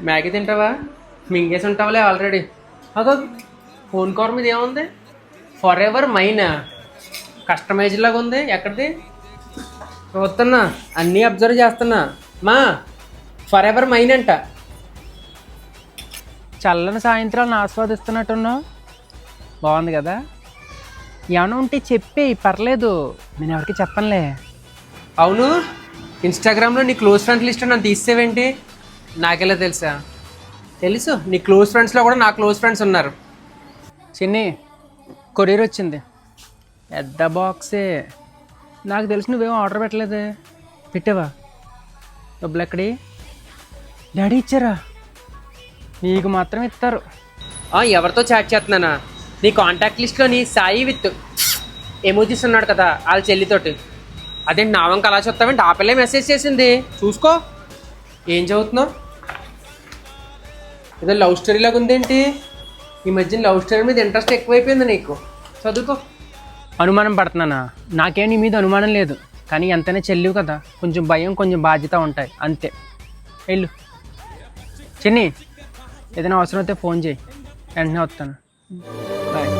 Maggi తింటావా? మింగేసి ఉంటావులే already. అదో phone cover మీద ఏముంది? ఫర్ ఎవర్ మైనా కస్టమైజ్ లాగా ఉంది. ఎక్కడిది? చూస్తున్నా, అన్నీ అబ్జర్వ్ చేస్తున్నా. మా ఫర్ ఎవర్ మైన్ అంట. చల్లని సాయంత్రాలను ఆస్వాదిస్తున్నట్టున్నావు. బాగుంది కదా. ఏమైనా ఉంటే చెప్పి పర్లేదు, నేను ఎవరికి చెప్పనులే. అవును, ఇన్స్టాగ్రామ్లో నీ క్లోజ్ ఫ్రెండ్ లిస్ట్ నన్ను తీసేవేంటి? నాకెలా తెలుసా? తెలుసు, నీ క్లోజ్ ఫ్రెండ్స్లో కూడా నా క్లోజ్ ఫ్రెండ్స్ ఉన్నారు. చిన్ని, కొరియర్ వచ్చింది. పెద్ద బాక్సే. నాకు తెలిసి నువ్వేమో ఆర్డర్ పెట్టలేదే. పెట్టావా? డబ్బులు ఎక్కడి? డాడీ ఇచ్చారా? నీకు మాత్రం ఇస్తారు. ఎవరితో చాట్ చేస్తున్నానా? నీ కాంటాక్ట్ లిస్ట్లోని సాయి విత్ ఎమోజీస్ ఉన్నాడు కదా, వాళ్ళ చెల్లితోటి. అదేంటి నా వంక అలా చెప్తావేంటి? ఆ పిల్లే మెసేజ్ చేసింది, చూసుకో. ఏం చదువుతున్నావు? ఏదో లవ్ స్టోరీ లాగా ఉందేంటి? ఈ మధ్యన లవ్ స్టోరీ మీద ఇంట్రెస్ట్ ఎక్కువైపోయింది నీకు. చదువుకో. అనుమానం పడుతున్నానా? నాకేం నీ మీద అనుమానం లేదు, కానీ ఎంతైనా చెల్లివు కదా, కొంచెం భయం కొంచెం బాధ్యత ఉంటాయి అంతే. వెళ్ళు. చిన్ని, ఏదైనా అవసరం అయితే ఫోన్ చేయి, వెంటనే వస్తాను. బాయ్.